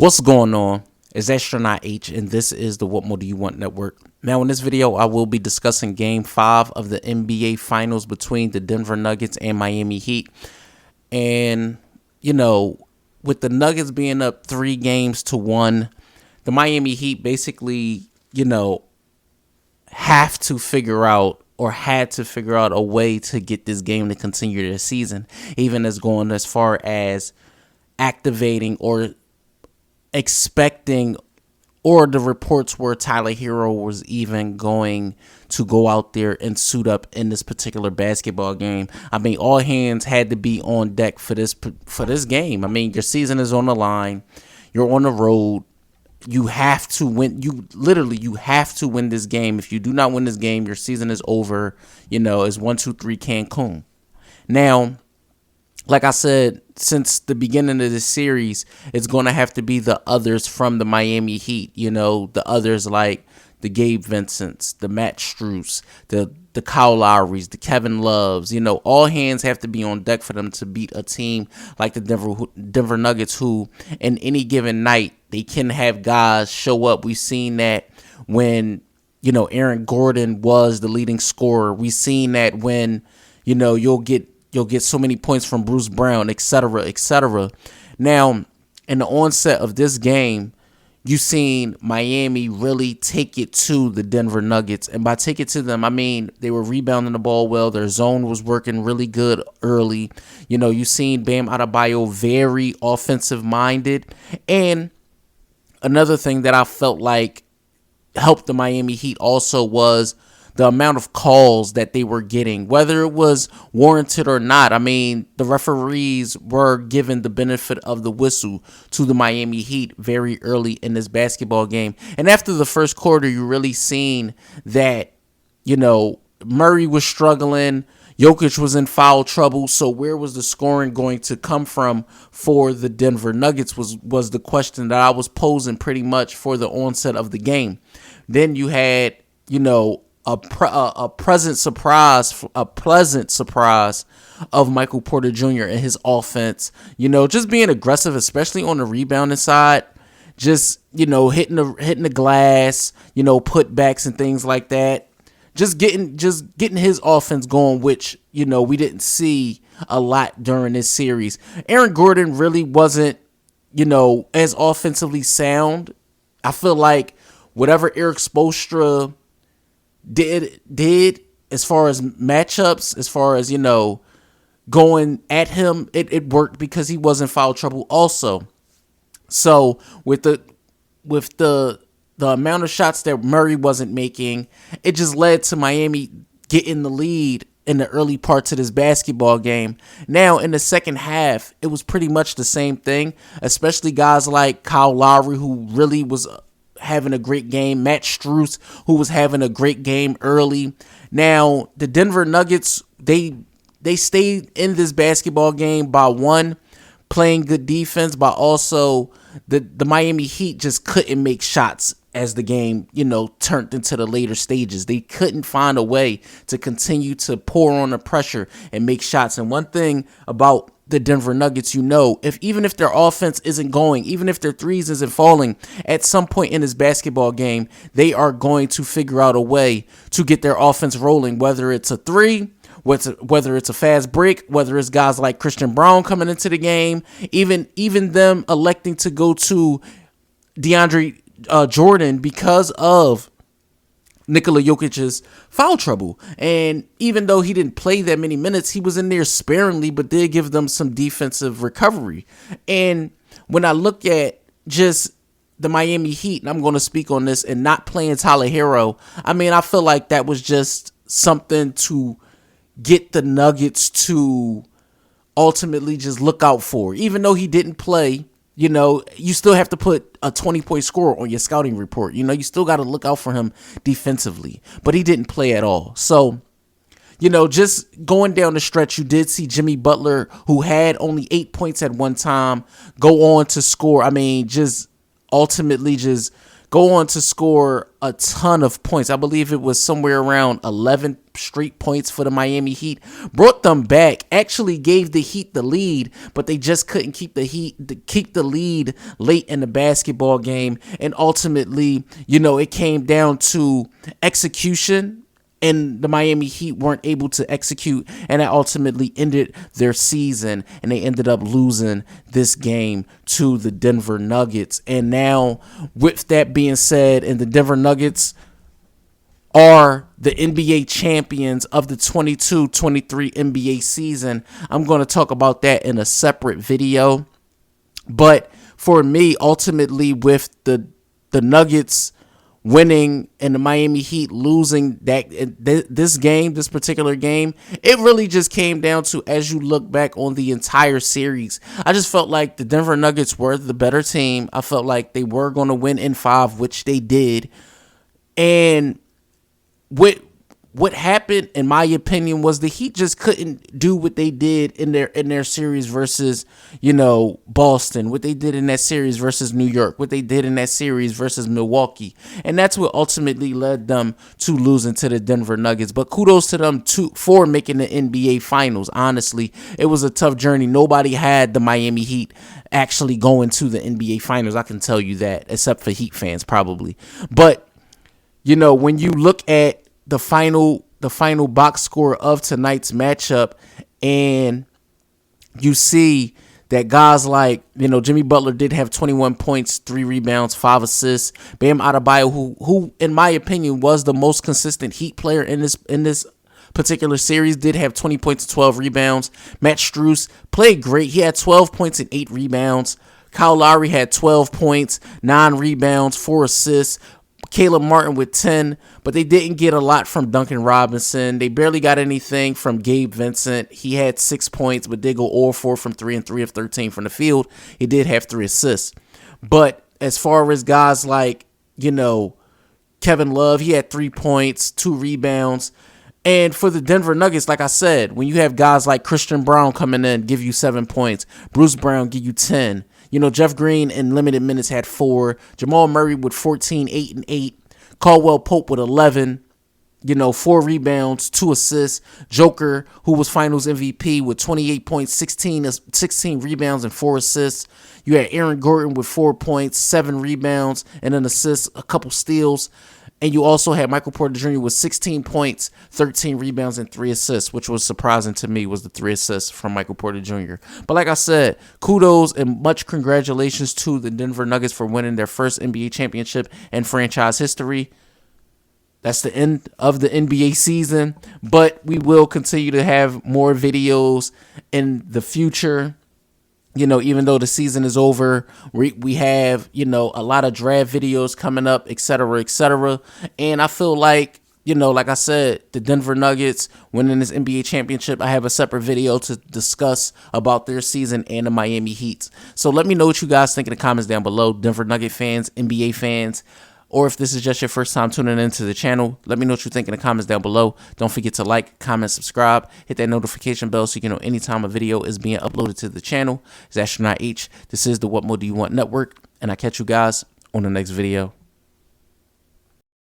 What's going on? It's Astronaut H, and this is the What More Do You Want Network. Now, in this video, I will be discussing Game 5 of the NBA Finals between the Denver Nuggets and Miami Heat. And, with the Nuggets being up 3-1, the Miami Heat basically, had to figure out a way to get this game to continue their season, even as going as far as activating or expecting, or the reports were Tyler Hero was even going to go out there and suit up in this particular basketball game. I mean, all hands had to be on deck for this game. I mean, your season is on the line. You're on the road. You have to win. You have to win this game. If you do not win this game, your season is over. It's 1-2-3 Cancun. Now, like I said, since the beginning of this series, it's going to have to be the others from the Miami Heat. The others like the Gabe Vincents, the Matt Strus, the Kyle Lowrys, the Kevin Loves. All hands have to be on deck for them to beat a team like the Denver Nuggets, who in any given night, they can have guys show up. We've seen that when, Aaron Gordon was the leading scorer. We've seen that when, you'll get so many points from Bruce Brown, etc., etc. Now, in the onset of this game, you've seen Miami really take it to the Denver Nuggets. And by take it to them, I mean they were rebounding the ball well. Their zone was working really good early. You've seen Bam Adebayo very offensive-minded. And another thing that I felt like helped the Miami Heat also was the amount of calls that they were getting, whether it was warranted or not. I mean, the referees were given the benefit of the whistle to the Miami Heat very early in this basketball game. And after the first quarter, you really seen that, Murray was struggling. Jokic was in foul trouble. So where was the scoring going to come from for the Denver Nuggets was the question that I was posing pretty much for the onset of the game. Then you had, a pleasant surprise of Michael Porter Jr. and his offense, just being aggressive, especially on the rebounding side, just, hitting the glass, putbacks and things like that, just getting his offense going, which, we didn't see a lot during this series. Aaron Gordon really wasn't, as offensively sound. I feel like whatever Eric Spoelstra did as far as matchups, as far as going at him, it worked because he was in foul trouble also. So with the amount of shots that Murray wasn't making, it just led to Miami getting the lead in the early parts of this basketball game. Now in the second half, it was pretty much the same thing, especially guys like Kyle Lowry, who really was having a great game. Matt Strus, who was having a great game early. Now, the Denver Nuggets, they stayed in this basketball game by one, playing good defense, but also the Miami Heat just couldn't make shots as the game, turned into the later stages. They couldn't find a way to continue to pour on the pressure and make shots. And one thing about the Denver Nuggets, even if their offense isn't going, even if their threes isn't falling, at some point in this basketball game, they are going to figure out a way to get their offense rolling, whether it's a three, whether it's a fast break, whether it's guys like Christian Braun coming into the game, even them electing to go to DeAndre Jordan because of Nikola Jokic's foul trouble. And even though he didn't play that many minutes, he was in there sparingly, but did give them some defensive recovery. And when I look at just the Miami Heat, and I'm going to speak on this, and not playing Tyler Hero, I mean, I feel like that was just something to get the Nuggets to ultimately just look out for. Even though he didn't play, you still have to put a 20-point score on your scouting report. You still got to look out for him defensively. But he didn't play at all. So, just going down the stretch, you did see Jimmy Butler, who had only 8 points at one time, go on to score. I mean, just ultimately just go on to score a ton of points. I believe it was somewhere around 11 straight points for the Miami Heat. Brought them back, actually gave the Heat the lead, but they just couldn't keep the lead late in the basketball game. And ultimately, it came down to execution. And the Miami Heat weren't able to execute, and that ultimately ended their season, and they ended up losing this game to the Denver Nuggets. And now, with that being said, and the Denver Nuggets are the NBA champions of the 22-23 NBA season. I'm going to talk about that in a separate video. But for me, ultimately, with the Nuggets winning and the Miami Heat losing this particular game, it really just came down to, as you look back on the entire series, I just felt like the Denver Nuggets were the better team. I felt like they were going to win in 5, which they did. And what happened, in my opinion, was the Heat just couldn't do what they did in their series versus, Boston, what they did in that series versus New York, what they did in that series versus Milwaukee. And that's what ultimately led them to losing to the Denver Nuggets. But kudos to them for making the NBA Finals. Honestly, it was a tough journey. Nobody had the Miami Heat actually going to the NBA Finals. I can tell you that, except for Heat fans probably. But, when you look at the final box score of tonight's matchup, and you see that guys like, Jimmy Butler did have 21 points, 3 rebounds, 5 assists. Bam Adebayo, who in my opinion was the most consistent Heat player in this particular series, did have 20 points and 12 rebounds. Matt Strus played great. He had 12 points and 8 rebounds. Kyle Lowry had 12 points, 9 rebounds, 4 assists. Caleb Martin with 10, but they didn't get a lot from Duncan Robinson. They barely got anything from Gabe Vincent. He had 6 points, but did go 0-4 from 3 and 3 of 13 from the field. He did have 3 assists. But as far as guys like, Kevin Love, he had 3 points, 2 rebounds. And for the Denver Nuggets, like I said, when you have guys like Christian Brown coming in, give you 7 points, Bruce Brown give you 10. Jeff Green in limited minutes had 4. Jamal Murray with 14, 8, and 8. Caldwell Pope with 11. 4 rebounds, 2 assists. Joker, who was Finals MVP, with 28 points, 16 rebounds, and 4 assists. You had Aaron Gordon with 4 points, 7 rebounds, and an assist, a couple steals. And you also had Michael Porter Jr. with 16 points, 13 rebounds, and 3 assists, which was surprising to me, was the 3 assists from Michael Porter Jr. But like I said, kudos and much congratulations to the Denver Nuggets for winning their first NBA championship in franchise history. That's the end of the NBA season, but we will continue to have more videos in the future. Even though the season is over, we have, a lot of draft videos coming up, et cetera, et cetera. And I feel like, like I said, the Denver Nuggets winning this NBA championship, I have a separate video to discuss about their season and the Miami Heat. So let me know what you guys think in the comments down below, Denver Nugget fans, NBA fans. Or if this is just your first time tuning into the channel, let me know what you think in the comments down below. Don't forget to like, comment, subscribe, hit that notification bell so you can know anytime a video is being uploaded to the channel. It's Astronaut H. This is the What More Do You Want Network, and I catch you guys on the next video.